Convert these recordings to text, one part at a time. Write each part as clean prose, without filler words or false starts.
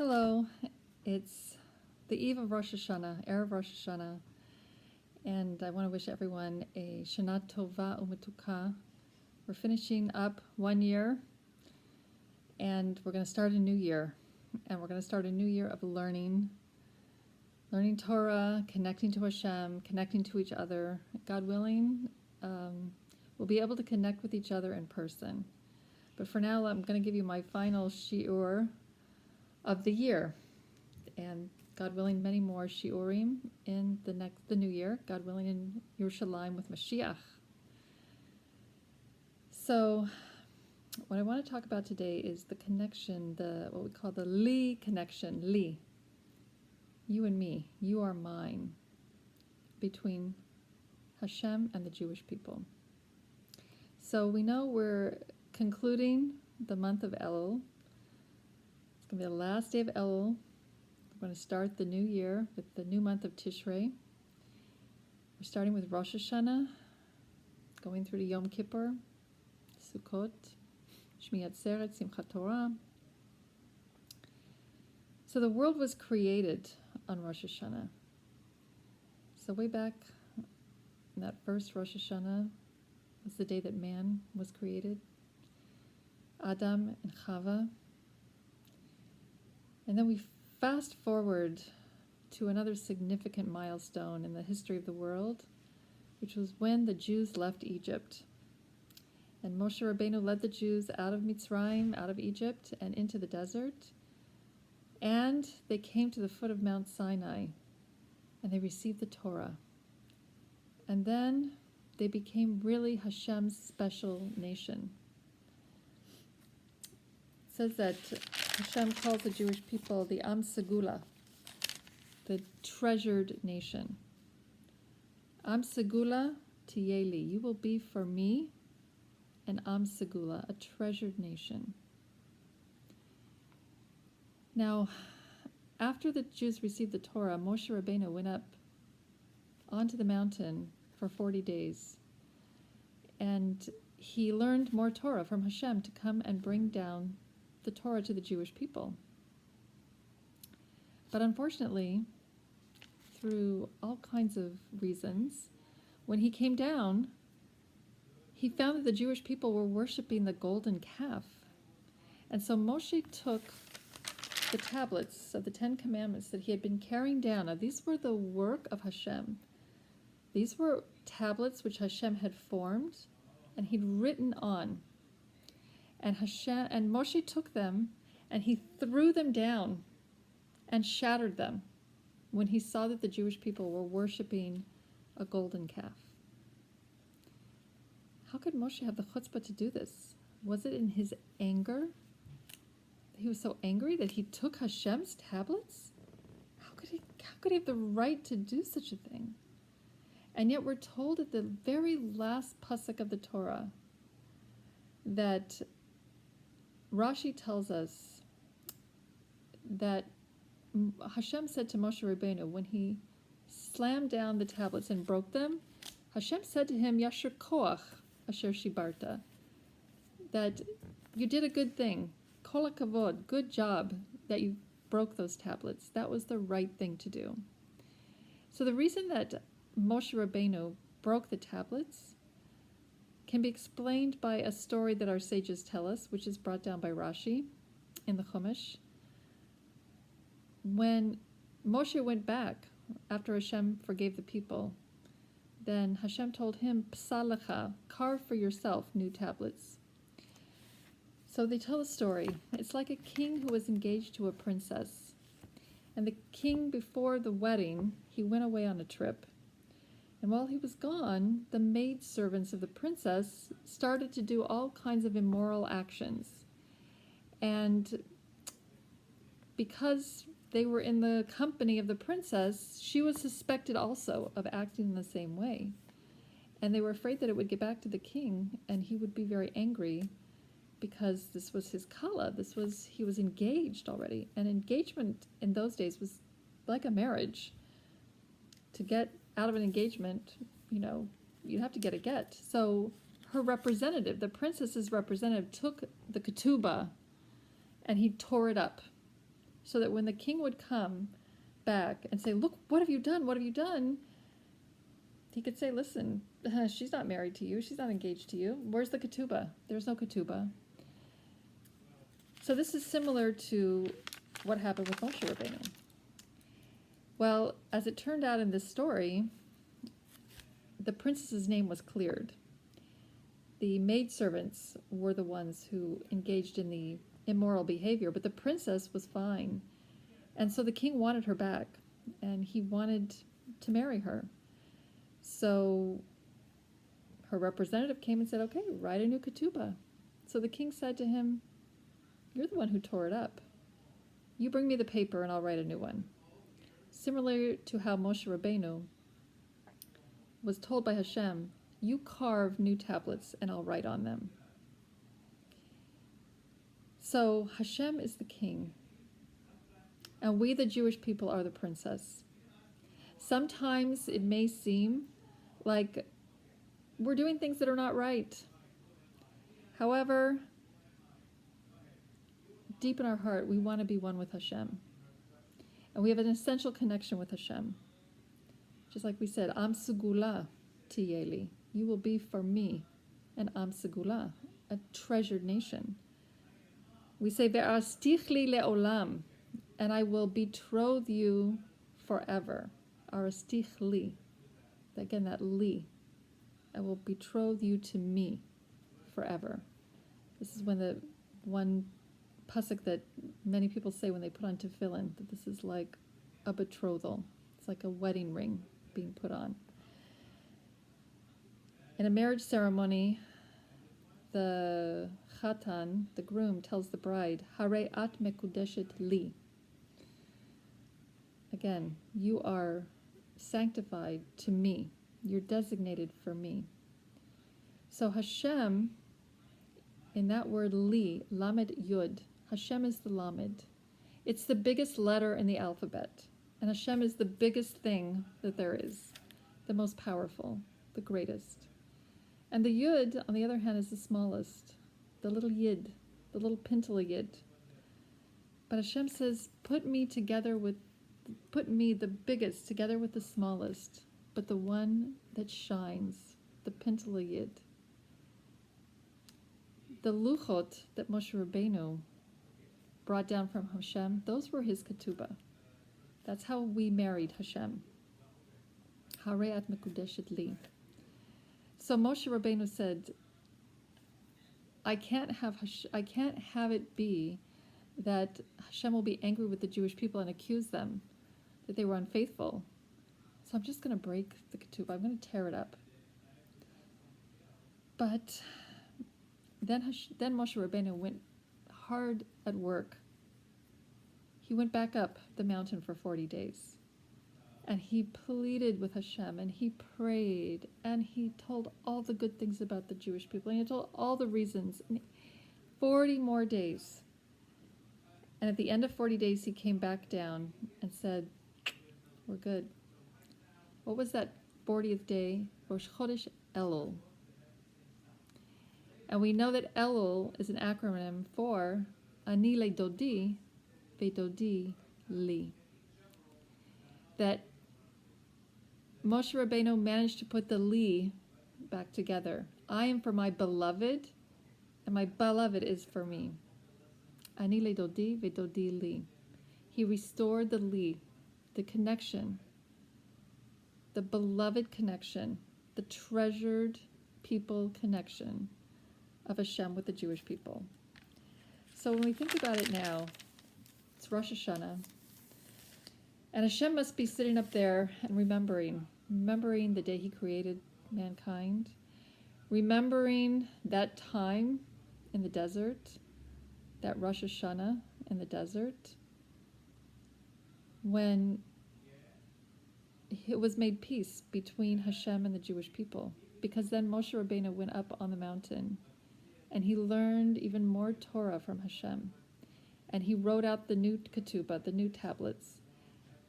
Hello, it's the eve of Rosh Hashana, Erev Rosh Hashana, and I want to wish everyone a Shana Tova Umetuka. We're finishing up 1 year, and we're going to start a new year, and we're going to start a new year of learning Torah, connecting to Hashem, connecting to each other. God willing, we'll be able to connect with each other in person. But for now, I'm going to give you my final shiur of the year, and God willing, many more shiurim in the new year. God willing, in Yerushalayim with Mashiach. So, what I want to talk about today is the connection, what we call the Li connection. Li, you and me, you are mine, between Hashem and the Jewish people. So we know we're concluding the month of Elul. It's going to be the last day of Elul. We're going to start the new year with the new month of Tishrei. We're starting with Rosh Hashana, going through to Yom Kippur, Sukkot, Shmi Atzeret, Simchat Torah. So the world was created on Rosh Hashana. So way back in that first Rosh Hashana was the day that man was created, Adam and Chava. And then we fast forward to another significant milestone in the history of the world, which was when the Jews left Egypt. And Moshe Rabbeinu led the Jews out of Mitzrayim, out of Egypt, and into the desert. And they came to the foot of Mount Sinai, and they received the Torah. And then they became really Hashem's special nation. It says that Hashem calls the Jewish people the Am Segula, the treasured nation. Am Segula Tiyeli, you will be for me an Am Segula, a treasured nation. Now, after the Jews received the Torah, Moshe Rabbeinu went up onto the mountain for 40 days. And he learned more Torah from Hashem to come and bring down the Torah to the Jewish people. But unfortunately, through all kinds of reasons, when he came down, he found that the Jewish people were worshiping the golden calf. And so Moshe took the tablets of the 10 Commandments that he had been carrying down. Now, these were the work of Hashem. These were tablets which Hashem had formed and he'd written on. And Moshe took them and he threw them down and shattered them when he saw that the Jewish people were worshiping a golden calf. How could Moshe have the chutzpah to do this? Was it in his anger? He was so angry that he took Hashem's tablets? How could he have the right to do such a thing? And yet we're told at the very last pasuk of the Torah that Rashi tells us that Hashem said to Moshe Rabbeinu when he slammed down the tablets and broke them, Hashem said to him, Yasher koach asher shibarta, that you did a good thing. Kol hakavod, good job that you broke those tablets. That was the right thing to do. So the reason that Moshe Rabbeinu broke the tablets can be explained by a story that our sages tell us, which is brought down by Rashi in the Chumash. When Moshe went back after Hashem forgave the people, then Hashem told him, Psalecha, carve for yourself new tablets. So they tell a story. It's like a king who was engaged to a princess. And the king, before the wedding, he went away on a trip. And while he was gone, the maidservants of the princess started to do all kinds of immoral actions. And because they were in the company of the princess, she was suspected also of acting in the same way. And they were afraid that it would get back to the king, and he would be very angry because this was his kala. He was engaged already. And engagement in those days was like a marriage. To get out of an engagement, you'd have to get a get. So her representative, the princess's representative, took the ketubah and he tore it up. so that when the king would come back and say, look, what have you done? What have you done? He could say, listen, she's not married to you. She's not engaged to you. Where's the ketubah? There's no ketubah. So this is similar to what happened with Moshe Rabbeinu. Well, as it turned out in this story, the princess's name was cleared. The maidservants were the ones who engaged in the immoral behavior, but the princess was fine. And so the king wanted her back, and he wanted to marry her. So her representative came and said, okay, write a new ketubah. So the king said to him, you're the one who tore it up. You bring me the paper and I'll write a new one. Similar to how Moshe Rabbeinu was told by Hashem, you carve new tablets and I'll write on them. So Hashem is the king, and we, the Jewish people, are the princess. Sometimes it may seem like we're doing things that are not right. However, deep in our heart, we want to be one with Hashem. And we have an essential connection with Hashem. Just like we said, Am Segula Tiyeli. You will be for me an Am Segula, a treasured nation. We say, Ve'astichli le'olam, and I will betroth you forever. Arastichli. Again, that li. I will betroth you to me forever. This is when the one pasuk that many people say when they put on tefillin, that this is like a betrothal. It's like a wedding ring being put on. In a marriage ceremony, the chatan, the groom, tells the bride, Hare at mekudeshet li. Again, you are sanctified to me. You're designated for me. So Hashem, in that word li, lamed yud, Hashem is the lamed. It's the biggest letter in the alphabet. And Hashem is the biggest thing that there is, the most powerful, the greatest. And the yud, on the other hand, is the smallest, the little yid, the little pintala yid. But Hashem says, put me, the biggest, together with the smallest, but the one that shines, the pintala yid. The luchot that Moshe Rabbeinu brought down from Hashem, those were his ketubah. That's how we married Hashem. Hareat mekudeshet li. So Moshe Rabbeinu said, I can't have it be that Hashem will be angry with the Jewish people and accuse them that they were unfaithful. So I'm just going to break the ketubah. I'm going to tear it up. But then Moshe Rabbeinu went hard at work. He went back up the mountain for 40 days. And he pleaded with Hashem, and he prayed, and he told all the good things about the Jewish people, and he told all the reasons. 40 more days. And at the end of 40 days, he came back down and said, we're good. What was that 40th day? Rosh Chodesh Elul. And we know that Elul is an acronym for Ani le Dodi, Ve'dodi li. That Moshe Rabbeinu managed to put the li back together. I am for my beloved, and my beloved is for me. Ani le Dodi, Ve'dodi li. He restored the li, the connection, the beloved connection, the treasured people connection of Hashem with the Jewish people. So when we think about it now, it's Rosh Hashana, and Hashem must be sitting up there and remembering the day he created mankind, remembering that time in the desert, that Rosh Hashana in the desert, when it was made peace between Hashem and the Jewish people, because then Moshe Rabbeinu went up on the mountain and he learned even more Torah from Hashem, and he wrote out the new ketubah, the new tablets,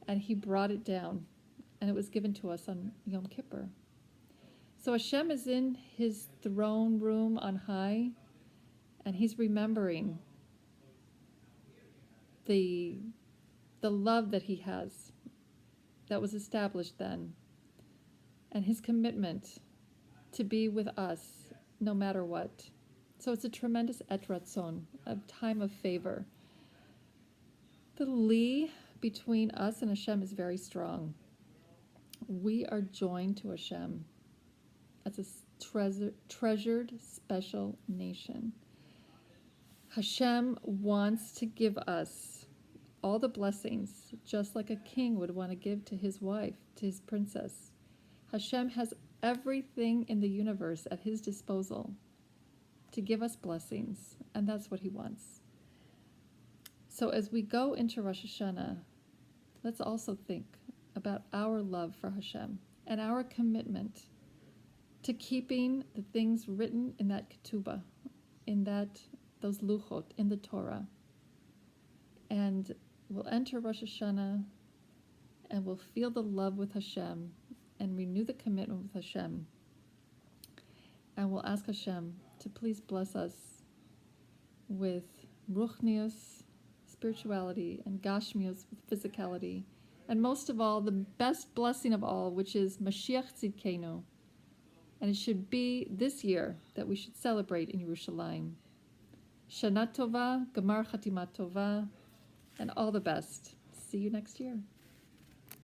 and he brought it down, and it was given to us on Yom Kippur. So Hashem is in his throne room on high, and he's remembering the the love that he has, that was established then, and his commitment to be with us no matter what. So it's a tremendous et ratzon, a time of favor. The li between us and Hashem is very strong. We are joined to Hashem as a treasured, special nation. Hashem wants to give us all the blessings, just like a king would want to give to his wife, to his princess. Hashem has everything in the universe at his disposal to give us blessings, and that's what he wants. So as we go into Rosh Hashanah, let's also think about our love for Hashem and our commitment to keeping the things written in that ketubah, in those luchot, in the Torah. And we'll enter Rosh Hashanah and we'll feel the love with Hashem and renew the commitment with Hashem. And we'll ask Hashem to please bless us with ruchnius, spirituality, and gashmius, with physicality. And most of all, the best blessing of all, which is Mashiach Tzidkenu. And it should be this year that we should celebrate in Yerushalayim. Shana Tova, Gemar Chatima Tova, and all the best. See you next year.